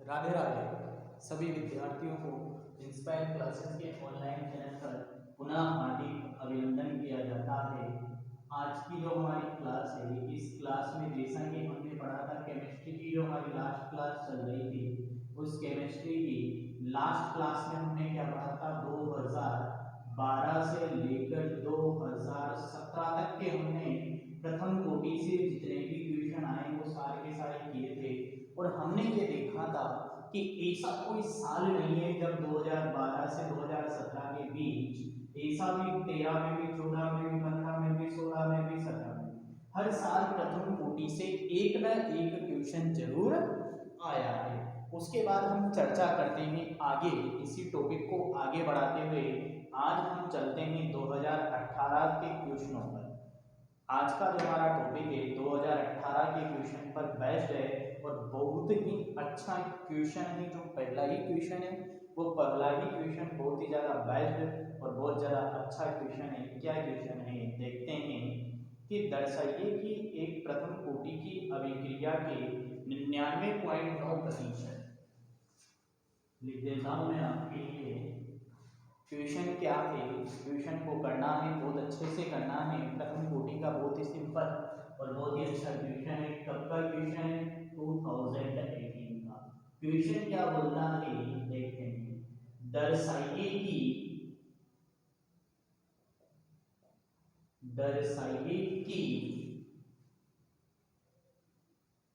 राधे राधे सभी विद्यार्थियों को इंस्पायर क्लासेस के ऑनलाइन चैनल पर पुनः हार्दिक अभिनंदन किया जाता है। आज की जो हमारी क्लास है, इस क्लास में जैसा कि हमने पढ़ा था केमिस्ट्री की जो हमारी लास्ट क्लास चल रही थी, उस केमिस्ट्री की लास्ट क्लास में हमने क्या पढ़ा था, 2012 से लेकर 2017 तक के हमने प्रथम कोटि से जितने भी क्वेश्चन आए वो सारे के सारे किए थे। और हमने ये देखा था कि ऐसा कोई साल नहीं है जब 2012 से 2017 के बीच ऐसा भी 13 में भी 14 में भी 15 में भी 16 में भी 17 में हर साल प्रथम कोटि से एक न एक क्वेश्चन जरूर आया है। उसके बाद हम चर्चा करते हैं आगे, इसी टॉपिक को आगे बढ़ाते हुए आज हम चलते हैं 2018 के क्वेश्चनों पर। आज का जो हमारा टॉपिक है 2018 के क्वेश्चन पर बेस्ड है और बहुत ही अच्छा क्वेश्चन है। जो पहला ही क्वेश्चन है वो पहला ही क्वेश्चन बहुत ही ज़्यादा बेस्ड और बहुत ज़्यादा अच्छा क्वेश्चन है। क्या क्वेश्चन है देखते हैं कि दर्शाइए कि एक प्रथम कोटि की अभिक्रिया के 99.9% लिख देता हूँ मैं आपके लिए। क्वेश्चन क्या है, क्वेश्चन को करना है बहुत अच्छे से करना है। प्रथम कोटि का बहुत ही सिंपल और बहुत ही अच्छा क्वेश्चन है। कब का क्वेश्चन है, 2018 का। क्वेश्चन क्या बोलना है देखते हैं, दर्शाइए कि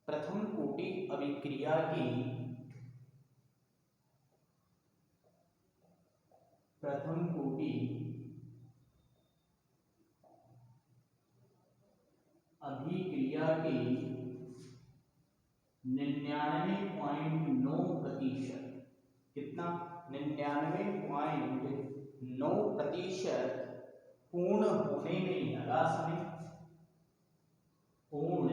प्रथम कोटि अभिक्रिया की प्रथम कोटि अभिक्रिया के 99.9%, कितना, 99.9% पूर्ण होने में लगा समय, पूर्ण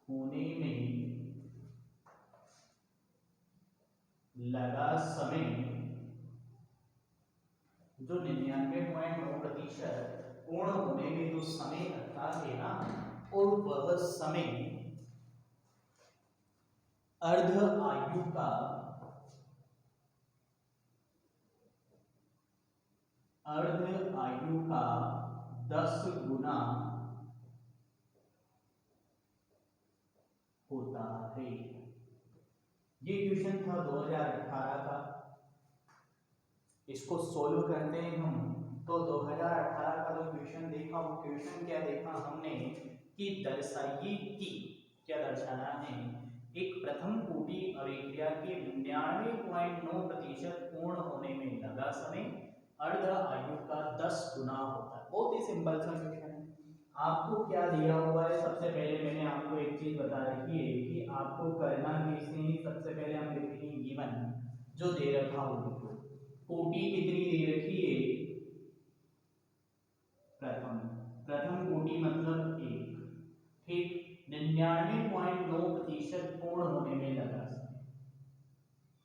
होने में लगा समय। जो 99.9% पूर्ण होने में जो समय लगता है ना, और वह समय अर्ध आयु का 10 गुना होता है। ये क्वेश्चन था 2018 का। इसको सोल्व करते हैं हम। तो 2018 का जो क्वेश्चन देखा, वो क्वेश्चन क्या देखा हमने कि दर्शाइए कि, क्या दर्शाना है, एक प्रथम कोटि अभिक्रिया के 99.9% पूर्ण होने में लगा समय अर्ध आयु का 10 गुना होता है। बहुत ही सिंपल सा क्वेश्चन है। आपको क्या दिया हुआ है, सबसे पहले मैंने आपको एक चीज बता रखी है कि आपको करना कैसे है। सबसे पहले हम लिखेंगे गिवन, जो दे रखा हो देखो, कोटि कितनी दे रखी है, प्रथम कोटि मतलब एक, ठीक। 99.9% पूर्ण होने में लगा समय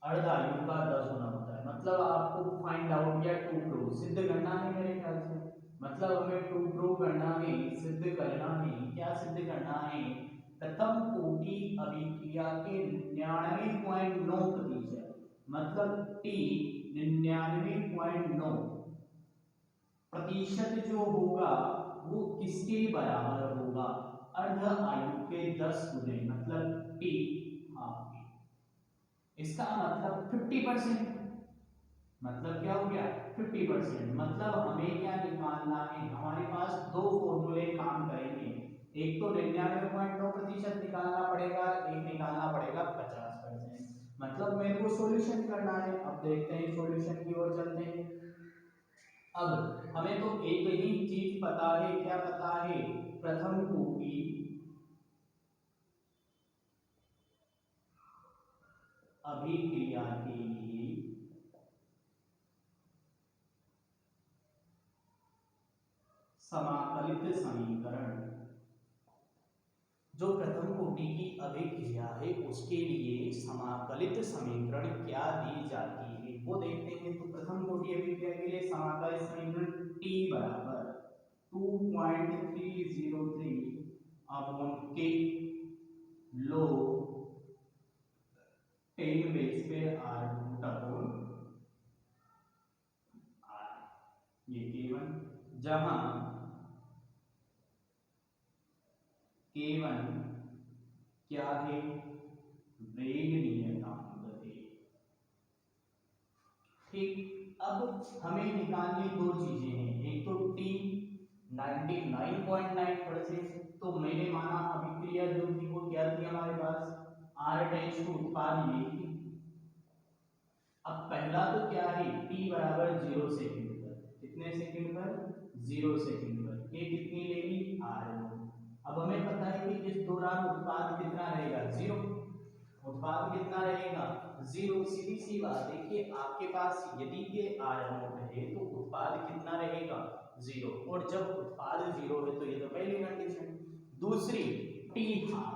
अर्ध आयु का 10 गुना होता है। मतलब आपको फाइंड आउट या टू प्रूव, सिद्ध करना है मेरे ख्याल से। मतलब हमें टू प्रूव करना है, सिद्ध करना है। क्या सिद्ध करना है, प्रथम कोटि अभिक्रिया के 99.9%, मतलब टी 99.9% जो होगा वो किसके बराबर होगा, अर्ध आयु के 10 गुने, मतलब टी हाफ के। इसका मतलब 50%। मतलब क्या हो गया, 50%। मतलब हमें क्या निकालना है, हमारे पास दो फॉर्मूले काम करेंगे। एक तो 99.9% निकालना पड़ेगा, एक निकालना पड़ेगा 50%। मतलब मेरे को सॉल्यूशन करना है। अब देखते हैं, सॉल्यूशन की ओर चलते हैं। अब हमें तो एक ही चीज पता है, क्या पता है, प्रथम कोटि अभिक्रिया के लिए समाकलित समीकरण, जो प्रथम कोटि की अभिक्रिया है उसके लिए समाकलित समीकरण क्या दी जाती है वो देखते हैं। तो प्रथम कोटि अभिक्रिया के लिए समाकलित समीकरण T बराबर 2.303 अपॉन K log जहां K1 क्या है, वेग नियतांक है। ठीक, अब हमें निकालनी दो चीजें हैं, एक तो T 99.9%, तो मैंने माना अभिक्रिया जो थी वो क्या थी हमारे पास, R टेंस टू उत्पाद ये थी। अब पहला तो क्या है, T बराबर 0 सेकंड पर, कितने सेकंड पर, 0 सेकंड पर, ये कितनी लेगी, R। अब हमें पता है कि इस दौरान उत्पाद कितना रहेगा, 0, उत्पाद कितना रहेगा, 0। सीधी सी बात है कि आपके पास यदि ये R नोट है तो उत्पाद कितना रहेगा, 0, और जब उत्पाद 0 है तो ये तो पहली कंडीशन। दूसरी T हाफ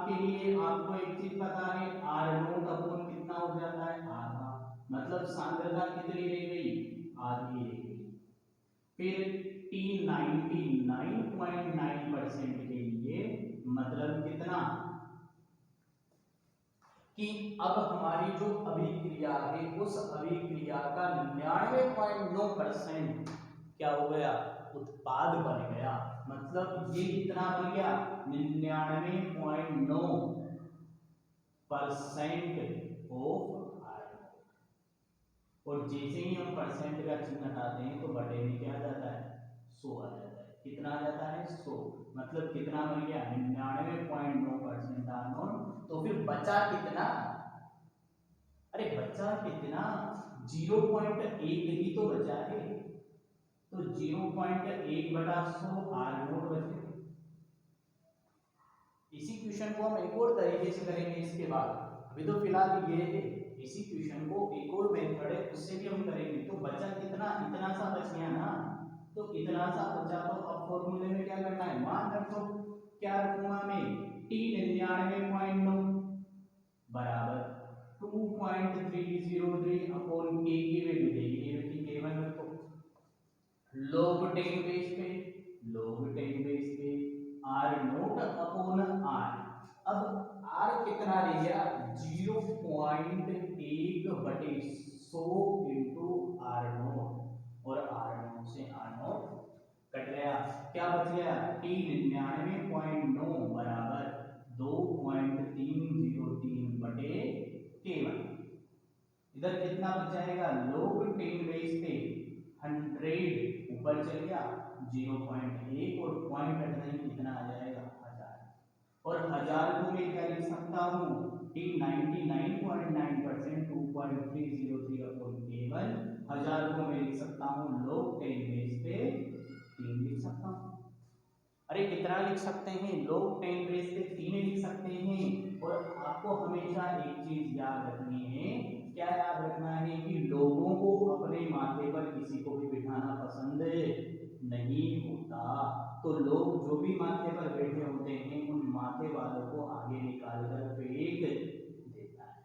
के लिए आपको एक चीज पता है, R नोट अपॉन कितना हो जाता है, आधा, मतलब सांद्रता कितनी रह गई, आधी रह गई। फिर T 99.9% के लिए मतलब कितना, कि अब हमारी जो अभिक्रिया है उस अभिक्रिया का 99.9% क्या हो गया, उत्पाद बन गया। मतलब ये कितना बन गया, 99.9% ऑफ आयरन। और जैसे ही हम परसेंट का चिन्ह हटाते हैं तो बटे में क्या आ जाता है, 100 आ जाता है। कितना आ जाता है, 100, मतलब कितना बन गया, 99.9% आयरन। तो फिर बचा कितना, अरे बचा कितना, 0.1 ही तो बचा है, तो 0.1/100 आर नोट बचे। इसी क्वेश्चन को हम एक और तरीके से करेंगे इसके बाद, अभी तो फिलहाल ये है, इसी क्वेश्चन को एक और मेथड है उससे भी हम करेंगे। तो बचा कितना, इतना सा बच गया ना, तो इतना सा बचा, तो अब फॉर्मूले में क्या करना है, मान रखो, क्या रखूंगा मैं, T 99.9 बराबर 2.303 अपॉन K की वैल्यू देगी, ये K1 रखो, log 10 बेस पे R नोट अपॉन R। अब R कितना रह गया, 0.1/100 इंटू R नोट, और R नोट से R नोट कट गया, क्या बच गया, T 99.9 बराबर 2.303/K1। इधर कितना बच जाएगा, log 10 बेस पे 100 ऊपर चल गया, 0.1 और पॉइंट हटना ही कितना आ जाएगा, 1000। और 1000 को मैं क्या लिख सकता हूँ, T 99.9% 2.303 अपॉन K1, 1000 को मैं लिख सकता हूँ log 10 बेस पे 3 लिख सकता हूँ। अरे कितना लिख सकते हैं, log 10 बेस पे 3 लिख सकते हैं। और आपको हमेशा एक चीज याद रखनी है, क्या याद रखना है, कि लोगों को अपने माथे पर किसी को भी बिठाना पसंद नहीं होता। तो लोग जो भी माथे पर बैठे होते हैं उन माथे वालों को आगे निकाल कर फेंक देता है।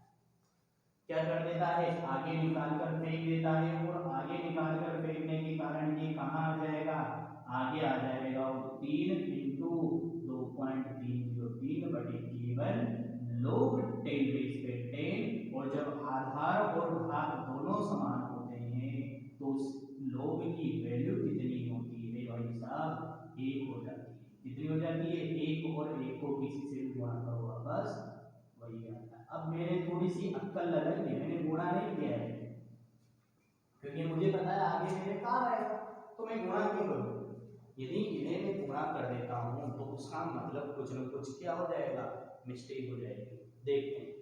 क्या कर देता है, आगे निकाल कर फेंक देता है, और आगे निकाल कर फेंकने के कारण ये कहाँ आ जाएगा, आगे आ जाएगा, 3 इंटू 2.303/K1 log 10 बेस पे 10। और जब आधार और घात दोनों समान होते हैं तो log की वैल्यू कितनी होती है भाई साहब, 1 हो जाती है। कितनी हो जाती है, 1, और 1 को किसी से भी गुणा करो बस वही आता है। अब मैंने थोड़ी सी अक्कल लगाई है, मैंने गुणा नहीं किया है क्योंकि मुझे पता है आगे मेरे काम आएगा, तो मैं गुणा क्यों करूं। यदि इन्हें मैं गुणा कर देता हूं तो उसका मतलब कुछ न कुछ क्या हो जाएगा, मिस्टेक हो जाएगी। देखते हैं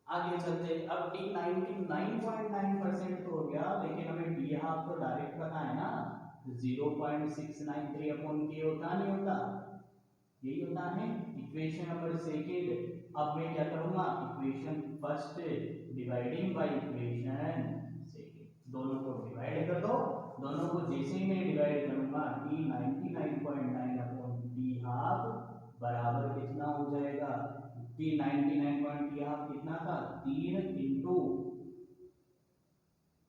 आगे चलते। अब T 99.9% तो हो गया, लेकिन हमें D हाफ तो डायरेक्ट पता है ना, 0.693 अपॉन K होता नहीं होता, यही होता है इक्वेशन नंबर सेकेंड। अब मैं क्या करूंगा, equation first dividing by equation second, दोनों को डिवाइड कर दो। दोनों को जैसे ही मैं डिवाइड करूंगा, T 99.9 अपॉन T हाफ बराबर कितना हो जाएगा, T 99 हाफ कितना था, 3 into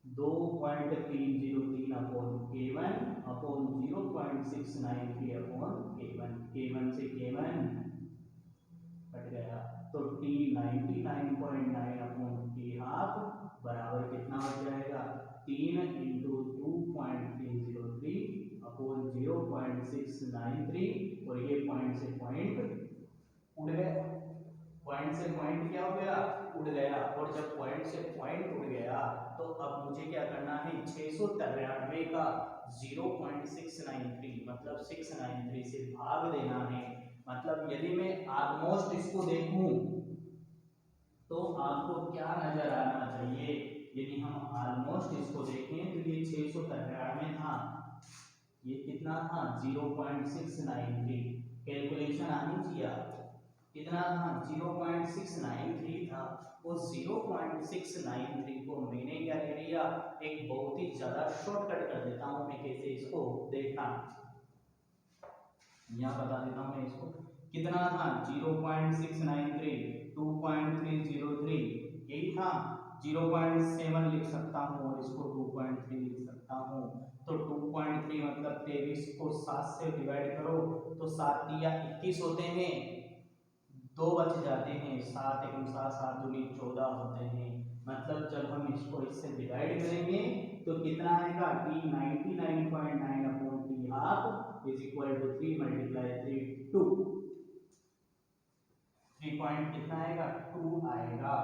2.303 upon K1 upon 0.693 upon K1, K1 से K1 कट गया, तो T 99.9 अपॉन T हाफ बराबर कितना हो जाएगा, 3 इंटू 2.303 अपॉन 0.693 और ये पॉइंट से पॉइंट उड़ गया। पॉइंट से पॉइंट क्या हो गया, उड़ गया। और जब पॉइंट से पॉइंट उड़ गया तो अब मुझे क्या करना है, 693 का 0.693 मतलब 693 से भाग देना है। मतलब यदि मैं ऑलमोस्ट इसको देखूं तो आपको क्या नजर आना चाहिए, यदि हम ऑलमोस्ट इसको देखें तो ये 693 था, ये कितना था 0.693। कैलकुलेशन आनी चाहिए आपको, कितना था 0.693 था। उस 0.693 को मैंने क्या ले लिया, एक बहुत ही ज्यादा शॉर्टकट कर देता हूं मैं, कैसे इसको देखना, यहाँ बता देता हूं मैं इसको। कितना था 0.693 2.303 यही था। 0.7 लिख सकता हूँ और इसको 2.3 लिख सकता हूँ। तो 2.3 मतलब 23 को 7 से डिवाइड करो तो 7 या 21 होते हैं, 2 बच जाते हैं, 7 एकम 7 7 दूनी 14 होते हैं। मतलब जब हम इसको इससे डिवाइड करेंगे तो कितना आएगा, t 99.9 upon t half is equal to 3 multiply 3 2, 3 point कितना आएगा 2 आएगा।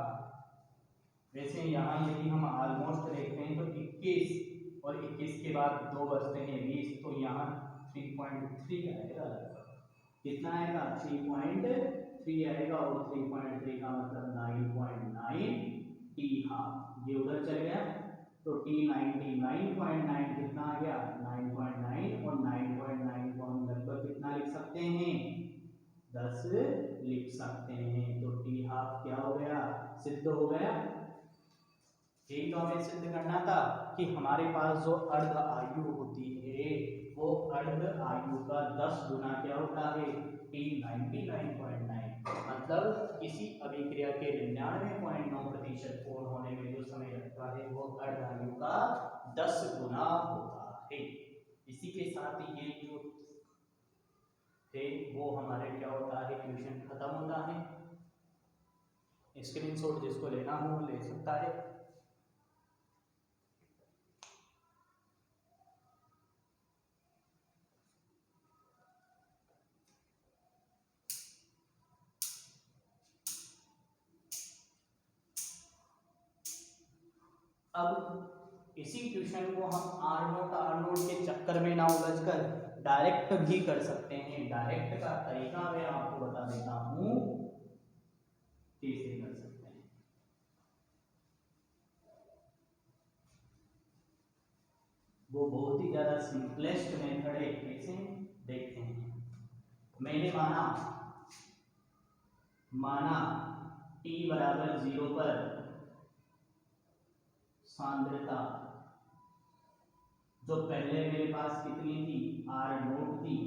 वैसे यहाँ यदि हम ऑलमोस्ट देखते हैं तो 21 और 21 के बाद 2 बचते हैं 20, तो यहाँ 3.3 आएगा। कितना आएगा 3.3 आएगा और 3.3 का मतलब 9.9 टी हाफ, ये उधर चल गया तो t 99.9 कितना आ गया 9.9 और 9.9 को हम लगभग कितना लिख सकते हैं 10 लिख सकते हैं। तो टी हाफ क्या हो गया, सिद्ध हो गया। यही तो हमें सिद्ध करना था कि हमारे पास जो अर्ध आयु होती है वो अर्ध आयु का 10 गुना क्या होता है t 99.9, मतलब किसी अभिक्रिया के 99.9% पूर्ण होने में जो समय लगता है वो अर्ध आयु का 10 गुना होता है। इसी के साथ ये जो है वो हमारे क्या होता है, ट्यूशन खत्म होता है। स्क्रीनशॉट जिसको लेना हो ले सकता है। अब इसी ट्यूशन को हम आर नोट के चक्कर में ना उलझकर डायरेक्ट भी कर सकते हैं। डायरेक्ट का तरीका मैं आपको बता देता हूं कैसे कर सकते हैं। वो बहुत ही ज्यादा सिंपलेस्ट मेथड है, कैसे देखते हैं। मैंने माना t बराबर 0 पर सांद्रता जो पहले मेरे पास कितनी थी आर नोट थी,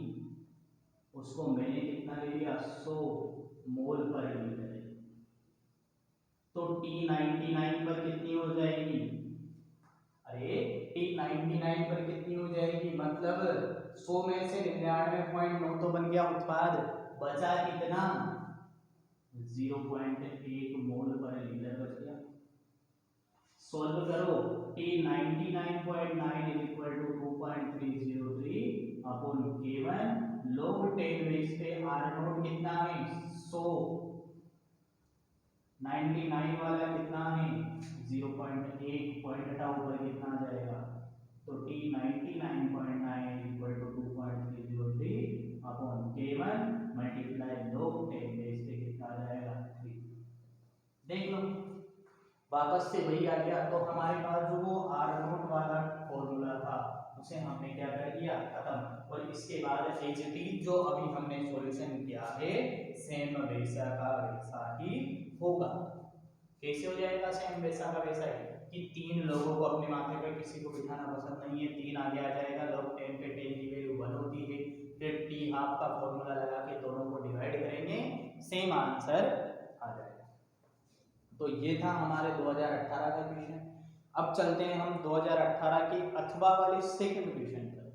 उसको मैंने कितना ले लिया 100 मोल पर लीटर। तो t 99 पर कितनी हो जाएगी, अरे t 99 पर कितनी हो जाएगी, मतलब 100 में से 99.9 तो बन गया उत्पाद, बचा कितना 0.1 मोल पर लीटर बच गया। सॉल्व करो t 99.9 is equal to 2.303 upon k1 log 10 base पे r नोट कितना है 100, 99 वाला कितना है 0.1 पॉइंट हटाओ ऊपर कितना आ जाएगा, तो t 99.9 is equal to 2.303 upon k1 multiply log 10 base पे कितना आ जाएगा 3। देख लो वापस से वही आ गया। तो हमारे पास जो वो आर नोट वाला फॉर्मूला था उसे हमने क्या कर दिया खत्म, और इसके बाद एच टी जो अभी हमने सॉल्यूशन किया है सेम वैसा का वैसा ही होगा। कैसे हो जाएगा सेम वैसा का वैसा ही, कि 3 लोगों को अपने माथे पर किसी को बिठाना पसंद नहीं है, 3 आगे आ जाएगा, log 10 पे 10 की वैल्यू 1 होती है, फिर टी हाफ का फॉर्मूला लगा के दोनों को डिवाइड करेंगे, सेम आंसर आ जाएगा। तो ये था हमारे 2018 का क्वेश्चन। अब चलते हैं हम 2018 के अथवा वाले सेकंड क्वेश्चन पर।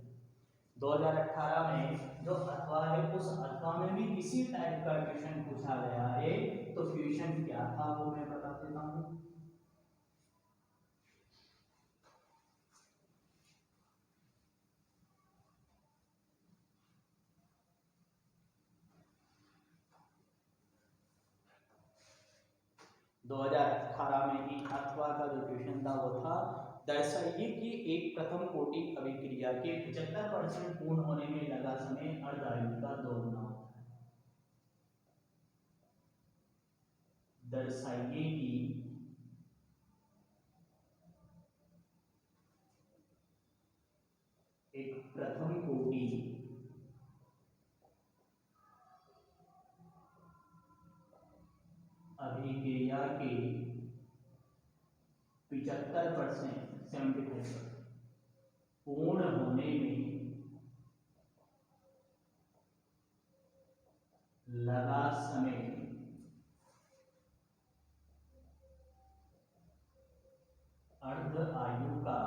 2018 में जो अथवा है उस अथवा में भी इसी टाइप का क्वेश्चन पूछा गया है। तो क्वेश्चन क्या था वो मैं बता देता हूँ। 2018 में ही अथवा का जो क्वेश्चन था वो था, दर्शाइए कि एक प्रथम कोटि अभिक्रिया के 75% पूर्ण होने में लगा समय अर्धायु का 2 गुना होता है। दर्शाइए कि एक प्रथम कोटि अभिक्रिया के 75% 75% पूर्ण होने में लगा समय अर्ध आयु का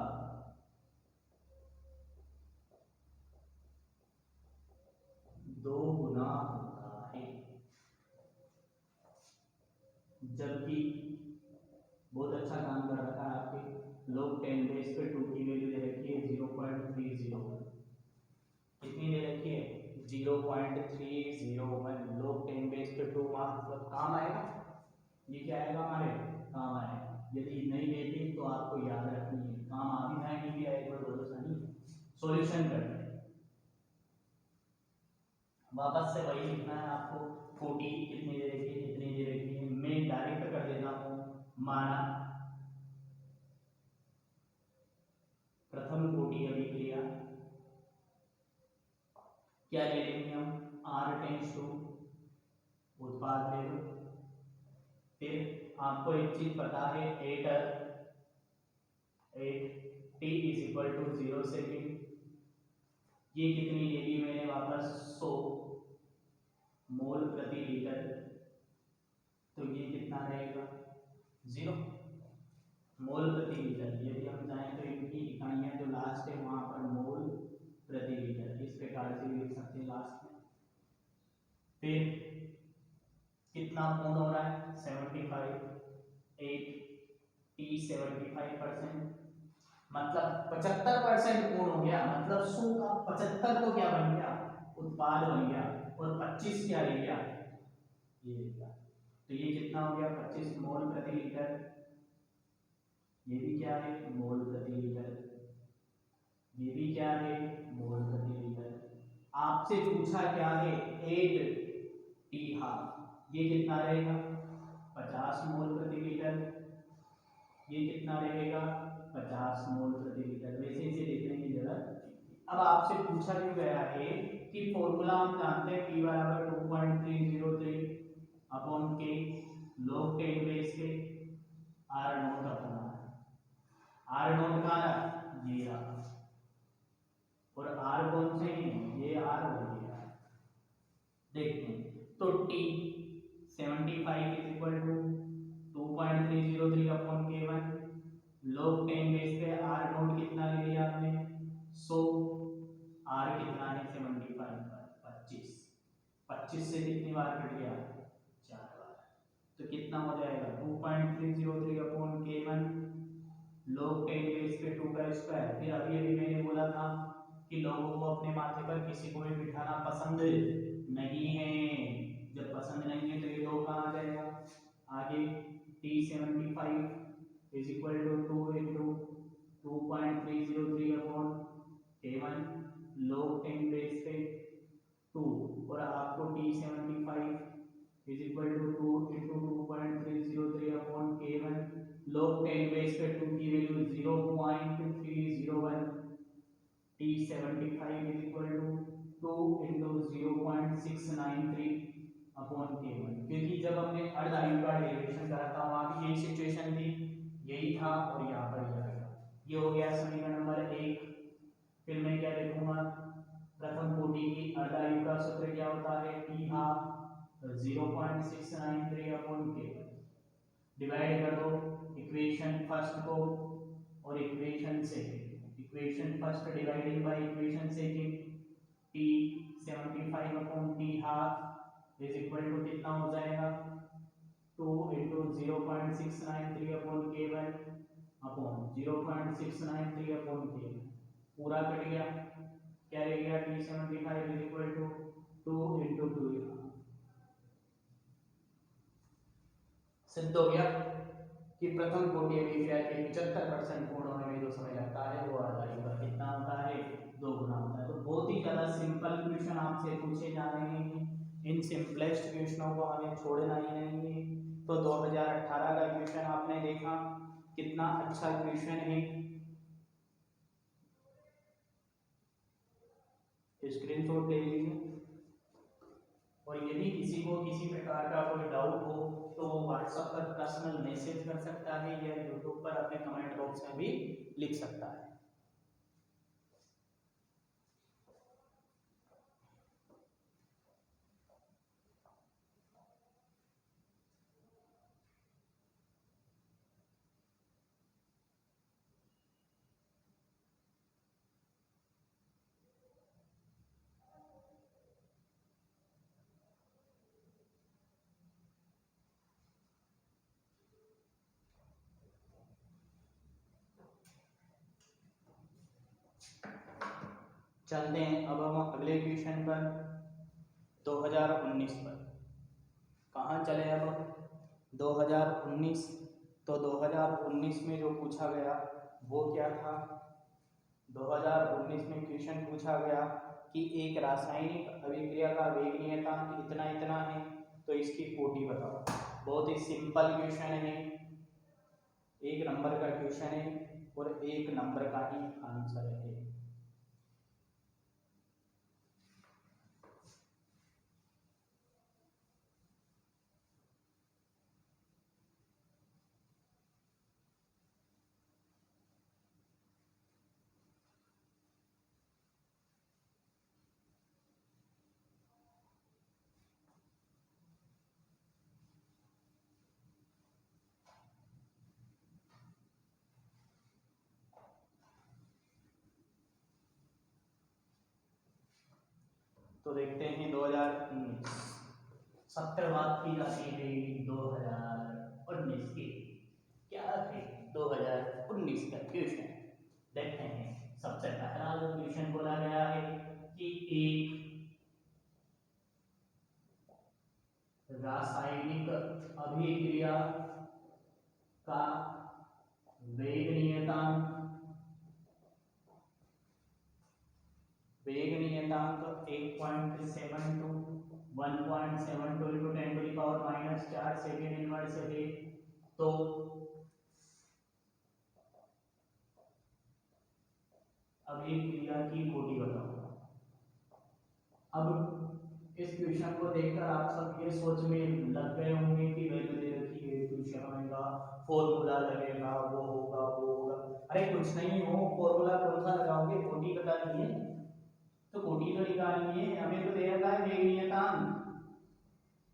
2 गुना होता है। जबकि बहुत अच्छा काम कर रखा है आपके लोग 10 बेस पे 2 की वैल्यू दे रखी है 0.301, कितनी दे रखी है 0.301, लोग 10 बेस पे 2 मतलब काम आएगा, ये क्या आएगा हमारे काम आएगा। यदि नहीं देती तो आपको याद रखनी है, काम आ भी जाए नहीं भी आए कोई भरोसा नहीं। सॉल्यूशन करते हैं, वापस से वही लिखना है आपको, कोटि कितनी दे रखी है कितनी दे रखी है, मैं डायरेक्ट कर देता हूँ, माना प्रथम कोटि अभिक्रिया क्या ले लेंगे हम, R टेंस टू उत्पाद लेवल। फिर आपको एक चीज पता है 8 t is equal to 0 second, ये कितनी ले ली मैंने वापस 100 मोल प्रति लीटर, तो ये कितना रहेगा 0 मोल प्रति लीटर। यदि हम चाहें तो इनकी इकाइयां जो लास्ट है वहां पर मोल प्रति लीटर इस प्रकार से भी लिख सकते हैं लास्ट में। फिर कितना पूर्ण हो रहा है 75, 8 t 75%, मतलब 75% पूर्ण हो गया, मतलब 100 का 75 तो क्या बन गया उत्पाद बन गया, और 25 क्या ले गया ये ले गया। तो ये कितना हो गया 25 मोल प्रति लीटर, ये भी क्या है मोल प्रति लीटर, ये भी क्या है मोल प्रति लीटर। आपसे पूछा क्या है 8 टी हाफ, ये कितना रहेगा 50 मोल प्रति लीटर, ये कितना रहेगा 50 मोल प्रति लीटर। वैसे इसे देखने की जरूरत। अब आपसे पूछा क्यों गया है कि फॉर्मूला हम जानते हैं p बराबर 2.303 अपॉन के log 10 बेस पे r not upon r not का ये रहा, और r कौन से हैं ये r और ये r। देखते हैं तो t 75 is equal to 2.303 upon k1 log 10 base पे r नॉट कितना ले लिया हमने 100, r कितना है 75 पर 25 से कितनी बार कट गया 4 बार, तो कितना हो जाएगा 2.303 अपॉन k1 log 10 बेस पे 2 का स्क्वायर। फिर अभी अभी मैंने बोला था कि लोगों को अपने माथे पर किसी को भी बिठाना पसंद नहीं है, जब पसंद नहीं है तो ये 2 कहाँ आ जाएगा आगे, t 75 is equal to 2 into 2.303 upon k1 log 10 base पे 2, और आपको t 75 is equal to 2 into 2.303 upon k1 log 10 base पे 2 की value 0.301, t 75 is equal to 2 into 0.693 upon k1। क्योंकि जब हमने अर्ध आयु का डेरिवेशन करा था वहां भी यही सिचुएशन थी, यही था, और यहाँ पर ये आएगा। ये हो गया समीकरण नंबर 1। फिर मैं क्या लिखूंगा प्रथम कोटि की अर्ध आयु का सूत्र क्या होता है t half 0.693 upon k1, divide कर दो इक्वेशन फर्स्ट को और equation second, equation first dividing by equation second, t 75 upon t half is equal to कितना हो जाएगा 2 into 0.693 upon k1 upon 0.693 upon k1, पूरा कट गया, क्या रह गया t 75 is equal to 2 into 2 सिद्ध हो गया कि प्रथम कोटि अभिक्रिया के 75% पूर्ण होने में जो समय लगता है वो आधारित का कितना होता है, 2 गुना होता है। तो बहुत ही ज्यादा सिंपल क्वेश्चन आपसे पूछे जा रहे हैं, इन सिंपलेस्ट क्वेश्चनों को हमें छोड़ना ही नहीं है। तो 2018 का क्वेश्चन आपने देखा, कितना अच्छा क्वेश्चन है, स्क्रीनशॉट ले लीजिए। और यदि किसी को किसी प्रकार का कोई डाउट हो तो वो व्हाट्सएप पर पर्सनल मैसेज कर सकता है या यूट्यूब पर अपने कमेंट बॉक्स में भी लिख सकता है। चलते हैं अब हम अगले क्वेश्चन पर, 2019 पर। कहाँ चले अब, 2019। तो 2019 में जो पूछा गया वो क्या था, 2019 में क्वेश्चन पूछा गया कि एक रासायनिक अभिक्रिया का वेग नियतांक इतना इतना है, तो इसकी कोटि बताओ। बहुत ही सिंपल क्वेश्चन है, 1 नंबर का क्वेश्चन है और 1 नंबर का ही आंसर है। तो देखते हैं 2019 सत्र बात की जाती है 2019 की, क्या है 2019 का क्वेश्चन। देखते हैं, सबसे पहला जो क्वेश्चन बोला गया है कि एक रासायनिक अभिक्रिया का वेग नियतांक 1.72 1.72 into 10 to the power minus 4 second inverse है। तो अभिक्रिया की कोटि बताओ। अब इस क्वेश्चन को देखकर आप सब ये सोच में लग गए होंगे कि वैल्यू दे रखी है, क्वेश्चन आएगा, फॉर्मूला लगेगा, वो होगा वो होगा। अरे कुछ नहीं हो, फॉर्मूला कौन सा लगाओगे, कोटि बता दिए तो कोटि तो निकालनी है। हमें तो दे रखा है वेग नियतांक,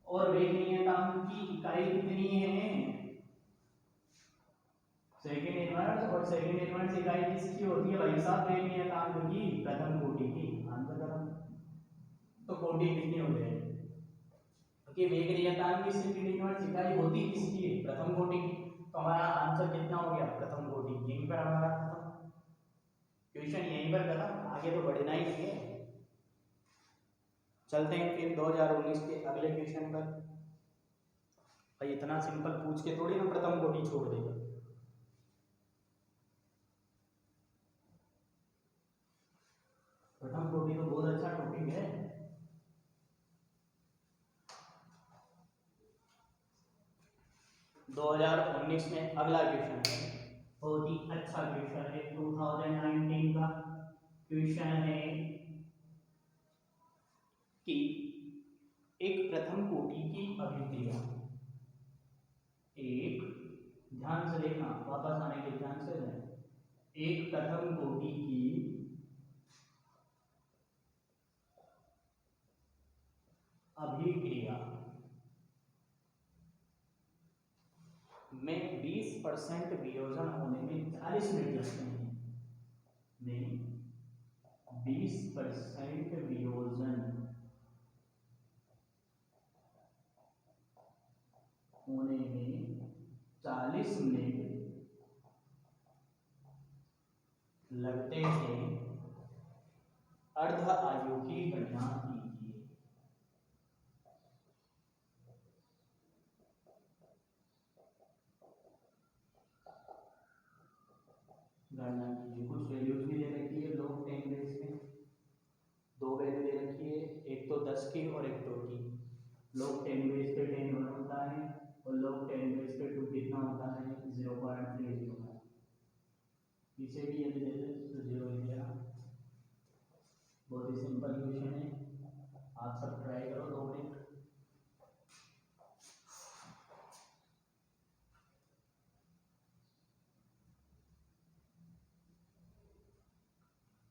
और वेग नियतांक की इकाई कितनी है, सेकेंड इनवर्स, और सेकेंड इनवर्स इकाई किसकी होती है भाई साहब, वेग नियतांक की, प्रथम कोटि की। आंसर करो तो कोटि कितनी हो जाएगी, क्योंकि वेग नियतांक की सेकेंड इनवर्स इकाई होती किसकी है, प्रथम कोटि की। तो हमारा आंसर कितना हो गया, प्रथम कोटि। यहीं पर हमारा खत्म, क्वेश्चन यहीं पर खत्म, आगे तो बढ़ना ही नहीं है। चलते हैं फिर 2019 के अगले क्वेश्चन पर। भाई इतना सिंपल पूछ के थोड़ी ना प्रथम कोटि छोड़ देगा। प्रथम कोटि तो बहुत अच्छा टॉपिक है। दो 2019 में अगला क्वेश्चन है, बहुत ही अच्छा क्वेश्चन है, 2019 का क्वेश्चन है कि एक प्रथम कोटि की अभिक्रिया, एक, ध्यान से देखना, वापस आने के ध्यान से लें, एक प्रथम कोटि की अभिक्रिया में 20% वियोजन होने में 40 मिनट लगते हैं, में 20% वियोजन होने में 40 मिनट लगते हैं, अर्ध आयु की गणना कीजिए। गणना कीजिए। कुछ वैल्यूज भी दे रखी है log 10 बेस में, दो वैल्यू दे रखी है, एक तो 10 की और एक 2 की। log 10 बेस पे 10 1 होता है और log 10 बेस पे 2 कितना होता है 0.30। इसे भी यदि देते तो 0 लिख लेना। बहुत ही सिंपल क्वेश्चन है, आप सब ट्राई करो 2 मिनट।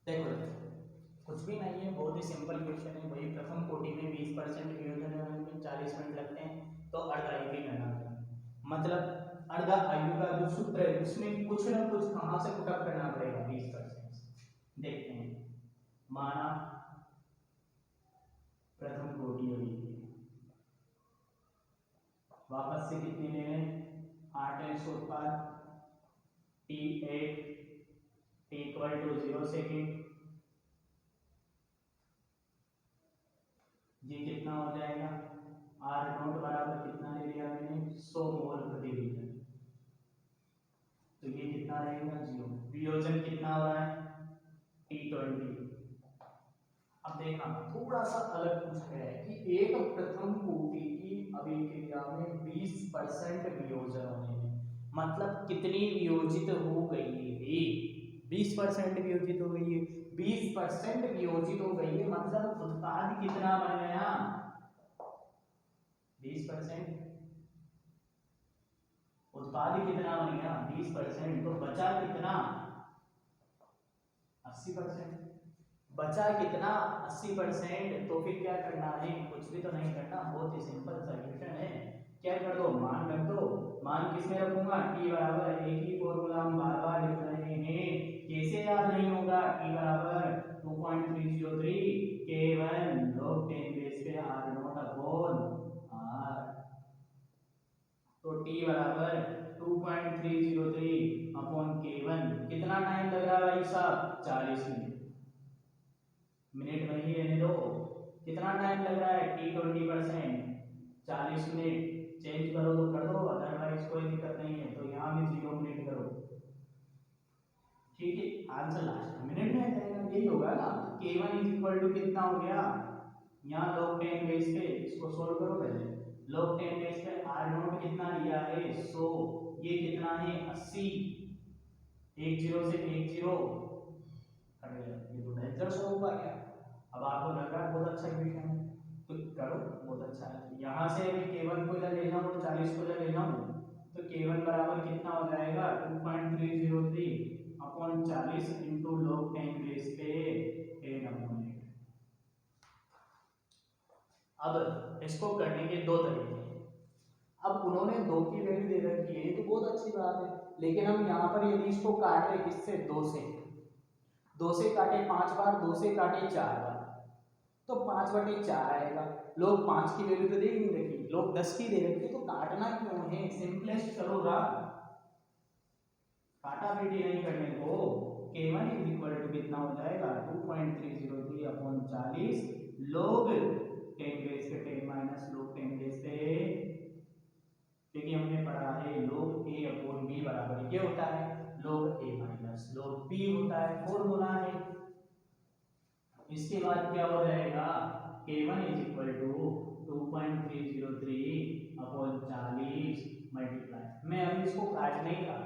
देखो कुछ भी नहीं है, बहुत ही सिंपल क्वेश्चन है। वही प्रथम कोटि में 20% वियोजन में 40 मिनट लगते हैं, तो अर्धायु की गणना करें। मतलब अर्धा आयु का जो सूत्र है उसमें कुछ ना कुछ कहां से पुटअप करना पड़ेगा 20%। देखते हैं, माना प्रथम कोटि अभी वापस से कितने ले लें 8 उत्पाद T8 T equal to 0 second, ये कितना हो जाएगा R नॉट बराबर कितना ले लिया मैंने 100 मोल प्रति लीटर, तो ये कितना रहेगा 0। वियोजन कितना हो रहा है T20। अब देखना थोड़ा सा अलग पूछ रहा है कि एक प्रथम कोटि की अभिक्रिया में 20% वियोजन होने में मतलब कितनी वियोजित हो गई है 20% वियोजित हो गई है। 20% वियोजित हो गई है मतलब उत्पाद कितना बन गया 20%। उत्पाद कितना बन गया 20%, तो बचा कितना 80%। बचा कितना 80%, तो फिर क्या करना है कुछ भी तो नहीं करना, बहुत ही सिंपल सा क्वेश्चन है। क्या कर दो मान रख दो, मान किसमें रखूंगा t बराबर, एक ही फॉर्मूला हम बार बार लिख रहे हैं, कैसे याद नहीं होगा t बराबर 2.303 k1 log 10 बेस पे r नॉट अपॉन r, तो t बराबर 2.303 अपॉन k1 कितना टाइम लग रहा है भाई साहब 40 मिनट। मिनट में ही रहने दो, कितना टाइम लग रहा है T20% 40 मिनट, चेंज करो तो कर दो, अदरवाइज कोई दिक्कत नहीं है, तो यहाँ भी 0 मिनट करो। ठीक है, आंसर लास्ट मिनट में आ जाएगा, यही होगा ना। K1 इज इक्वल टू कितना हो गया, यहाँ log 10 बेस पे इसको सोल्व करो पहले, log 10 बेस पे R नॉट कितना लिया है 100, ये कितना है 80, 10 से 10 कट गया, ये तो डेंजर सॉल्व हुआ क्या। अब आपको लग रहा है बहुत अच्छा क्वेश्चन है तो करो, बहुत अच्छा है। यहाँ से अभी k1 को इधर ले जाऊँ और 40 को इधर ले जाऊँ तो k1 बराबर कितना हो जाएगा 2.303 अपॉन 40 इंटू log 10 बेस पे 10/8। अब इसको करने के दो तरीके हैं। अब उन्होंने 2 की वैल्यू दे रखी है तो बहुत अच्छी बात है, लेकिन हम यहाँ पर यदि इसको काट रहे किससे 2 से काटे 5 बार, 2 से काटे 4 बार, तो 5/4 आएगा। लोग 5 की वैल्यू तो दे ही नहीं रखी, लोग 10 की दे रखी, तो काटना क्यों है, सिंपलेस्ट करोगा, काटा पीटी नहीं करने को। k1 इज इक्वल टू कितना हो जाएगा 2.303 अपॉन 40 लोग 10 बेस पे 10 माइनस लोग 10 बेस पे, क्योंकि हमने पढ़ा है log a अपॉन b बराबर क्या होता है log a minus log b होता है, फॉर्मूला है। इसके बाद क्या हो जाएगा k1 is equal to 2.303 upon 40 multiply, मैं अभी इसको काट नहीं रहा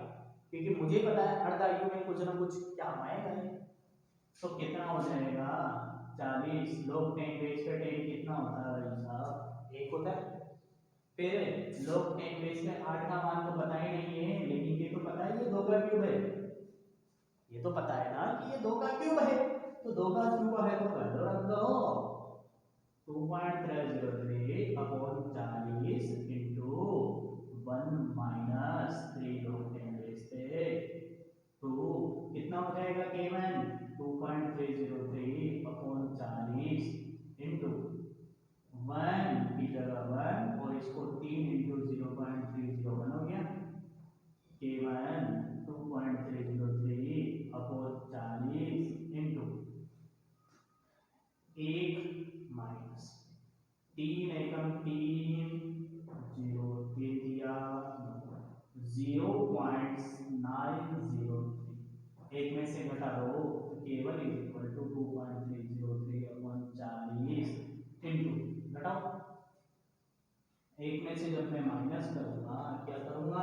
क्योंकि मुझे पता है अर्धायु में कुछ ना कुछ क्या आएगा नहीं, तो कितना हो जाएगा 40 log 10 बेस पे 10 कितना होता है भाई साहब 1 होता है। फिर log 10 बेस में 8 का मान तो पता ही नहीं है, लेकिन ये तो पता है ये 2 का क्यूब है, ये तो पता है ना कि ये 2 का क्यूब है, तो 2 का क्यूब है तो कर दो रख दो 2.303 upon 40 into 1 minus 3 log 10 base पे 2 कितना हो जाएगा k1 2.303 अपॉन 40 इंटू 1 की जगह 1 और इसको 3 इंटू 0.301 हो गया k1 2.303 अपॉन 40 इंटू 1 माइनस 3 एकम 3 0 दिया 0.903 एक में से घटा दो तो केवल is equal to 2.303 upon 40 into घटाओ। एक में से जब मैं माइनस करूंगा, क्या करूंगा,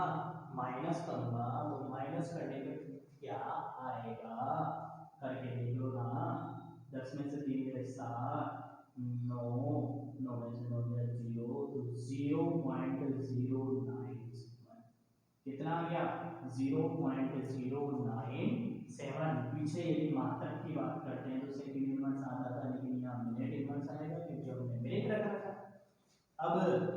माइनस करूंगा, तो माइनस करने पे क्या आएगा करके देख लो ना। 10 में से 3 गए 7, 9, 9 में से 9 गया 0, तो 0.097 कितना आ गया 0.097। पीछे यदि मात्रक की बात करते हैं तो सेकंड इनवर्स आता था, लेकिन यहाँ मिनट इनवर्स आएगा क्योंकि हमने मिनट रखा था। अब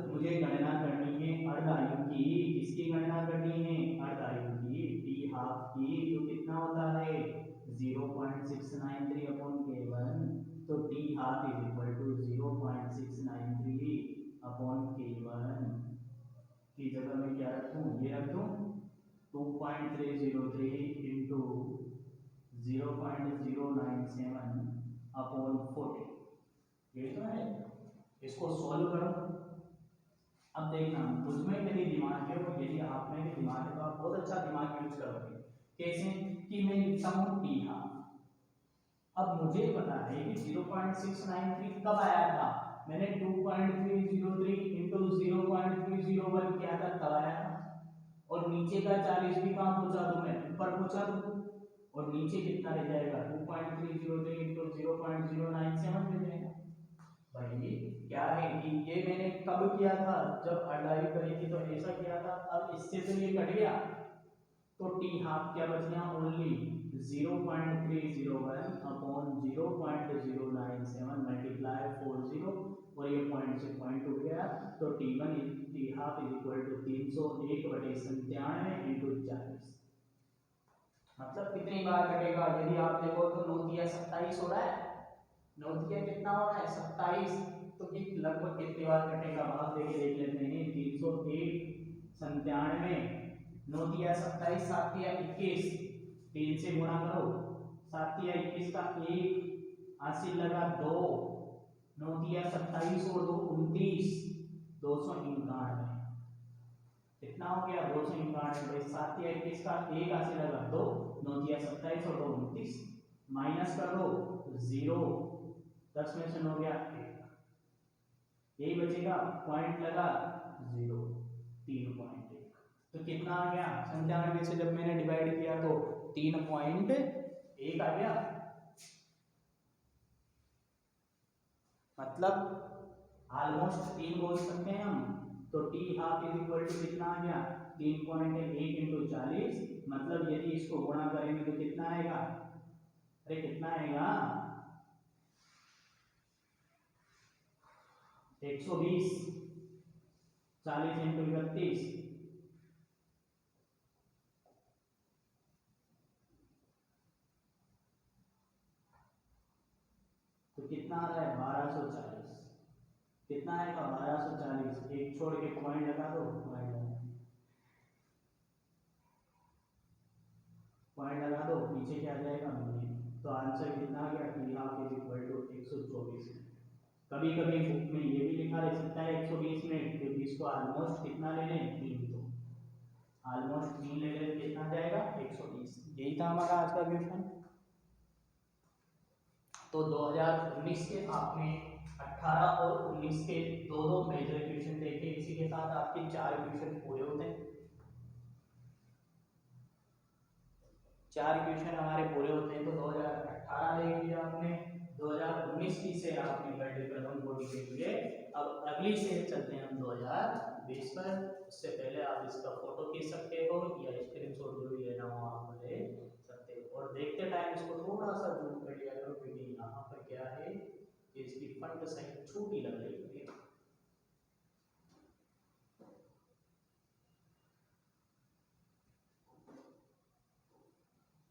मुझे गणना करनी है अर्धायु की। किसकी गणना करनी है, अर्धायु की, टी हाफ की, जो कितना होता है 0.693 अपॉन k1, तो T half is equal to 0.693 upon k1 की जगह मैं क्या रखूं, ये रख दूं 2.303 इंटू 0.097 अपॉन 40, ये तो है। इसको सॉल्व करो। अब देखना मुझमें यदि दिमाग है और यदि आप में भी दिमाग है तो आप बहुत अच्छा दिमाग यूज करोगे। कैसे कि मैं लिखता हूँ टी हाफ। अब मुझे पता है कि 0.693 कब आया था, मैंने 2.303 इंटू 0.301 किया था तब आया था। और नीचे का 40 भी कहाँ पहुंचा दूं, मैं ऊपर पहुंचा दूं, और नीचे कितना रह जाएगा 2.303 इंटू 0.097 रह जाएगा। भाई क्या है कि ये मैंने कब किया था, जब अर्धायु करी थी तो ऐसा किया था। अब इससे तो ये कट गया, तो टी हाफ क्या बच गया, ओनली 0.301 अपॉन 0.097 मल्टीप्लाई 40, और ये पॉइंट से पॉइंट उठ गया, तो T one T half is equal to 301/97 into 40। मतलब कितनी बार कटेगा, यदि आप देखो तो 9 तिया 27 हो रहा है, 9 तिया कितना हो रहा है 27, तो ये लगभग कितनी बार कटेगा भाग देके देख लेते हैं। 301/97, 9 तिया 27, 7 तिया 21, 3 से गुणा करो, 7 तिया 21 का 1, 80 लगा 2, 9 तिया 27 और 2 29, 291 कितना हो गया 291। 7 तिया 21 का 1, 80 लगा 2, 9 तिया 27 और 2 29, माइनस कर दो 0, 10 में से 9 गया 1, यही बचेगा, पॉइंट लगा 0, 3.1। तो कितना आ गया 97 से जब मैंने डिवाइड किया तो 3.1 आ गया। मतलब ऑलमोस्ट 3 बोल सकते हैं हम। तो T half is equal to कितना आ गया 3.1 इंटू 40, मतलब यदि इसको गुणा करेंगे तो कितना आएगा, अरे कितना आएगा 120, 40 इंटू 31, तो कितना आ रहा है 1240, कितना आएगा 1240, एक छोड़ के पॉइंट लगा दो, पॉइंट लगा दो, पीछे क्या आ जाएगा मिनट। तो आंसर कितना आ गया T half is equal to 124 minute. कभी कभी बुक में ये भी लिखा रह सकता है 120 मिनट, क्योंकि इसको ऑलमोस्ट कितना ले लें 3, तो ऑलमोस्ट 3 ले लें कितना जाएगा 120। यही था हमारा आज का क्वेश्चन। तो 2019 के आपने 18 और 19 के दो मेजर क्वेश्चन देखे, इसी के साथ आपके 4 क्वेश्चन पूरे होते हैं। 4 क्वेश्चन हमारे पूरे होते हैं। तो 2018 देख लिया आपने, 2019 की से आपने पढ़ प्रथम कोटि के लिए। अब अगली से चलते हैं हम 2020 पर। उससे पहले आप इसका फोटो खींच सकते हो या स्क्रीनशॉट जो भी लेना हो आप ले सकते हो, और देखते टाइम इसको थोड़ा सा जूम कर लिया करो, क्योंकि यहाँ पर क्या है कि इसकी फंट साइज छोटी लग रही है।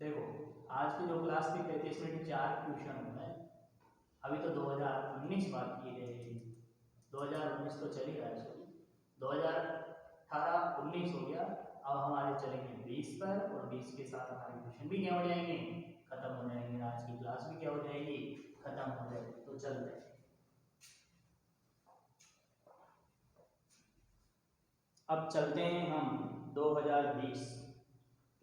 देखो आज की जो क्लास थी 35 मिनट 4 क्वेश्चन होता है। अभी तो 2019 बात की है, 2019 तो चल ही रहा है, 2018-19 हो गया। अब हमारे चलेंगे 20 पर, और 20 के साथ हमारे क्वेश्चन भी क्या हो जाएंगे, खत्म हो जाएंगे, आज की क्लास भी क्या हो जाएगी, खत्म हो जाएगी। तो चलते हैं अब चलते हैं हम 2020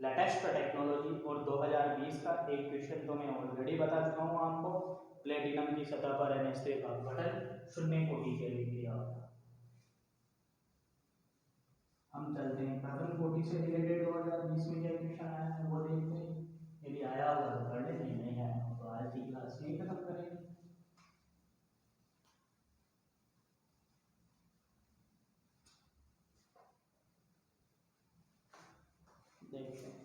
लेटेस्ट टेक्नोलॉजी और 2020 का एक क्वेश्चन तो मैं ऑलरेडी बता चुका हूँ आपको। प्लेटिनम की सतह पर NH3 का अपघटन शून्य कोटि की अभिक्रिया। हम चलते हैं प्रथम कोटि से रिलेटेड 2020 में क्या क्वेश्चन आया है वो देखते हैं। यदि आया होगा तो कर लेंगे, नहीं आया हो तो आज की क्लास में खत्म करेंगे। देखते हैं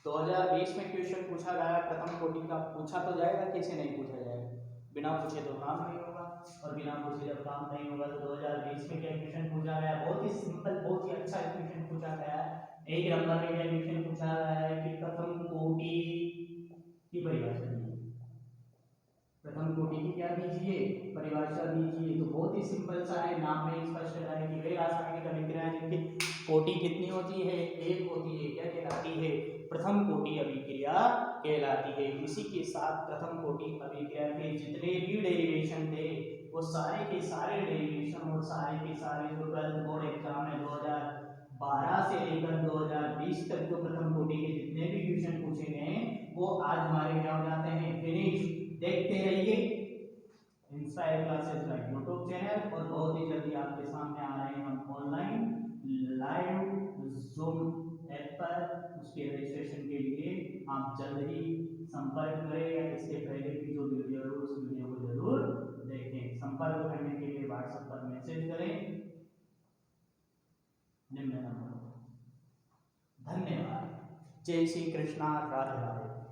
2020 में क्वेश्चन पूछा गया प्रथम कोटि का। पूछा तो जाएगा, कैसे नहीं पूछा जाएगा, बिना पूछे तो काम नहीं होगा, और बिना पूछे जब काम नहीं होगा तो 2020 में क्या क्वेश्चन पूछा गया। बहुत ही सिंपल, बहुत ही अच्छा क्वेश्चन पूछा गया है। एक नंबर में क्या क्वेश्चन पूछा गया है कि प्रथम कोटि की परिभाषा दीजिए। प्रथम कोटि की क्या दीजिए, परिभाषा दीजिए। तो बहुत ही सिंपल सा है, नाम में स्पष्ट है कि वे रासायनिक अभिक्रियाएं जिनकी कोटि कितनी होती है, एक होती है, क्या कहलाती है, प्रथम कोटि अभिक्रिया कहलाती है। इसी के साथ प्रथम कोटि अभिक्रिया के जितने भी डेरिवेशन थे वो सारे के सारे डेरिवेशन और सारे के सारे जो 12th बोर्ड एग्जाम में 2012 से लेकर 2020 तक जो प्रथम कोटि के जितने भी क्वेश्चन पूछे गए वो आज हमारे क्या हो जाते हैं, फिनिश। देखते रहिए inspire classes live YouTube channel, और बहुत ही जल्दी आपके सामने आ रहे हैं हम ऑनलाइन लाइव जूम ऐप पर। उसके रजिस्ट्रेशन के लिए आप जल्द ही संपर्क करें, या इसके पहले की जो वीडियो है उस वीडियो को जरूर देखें। संपर्क करने के लिए व्हाट्सएप पर मैसेज करें निम्न नंबर। धन्यवाद। जय श्री कृष्णा, राधे राधे।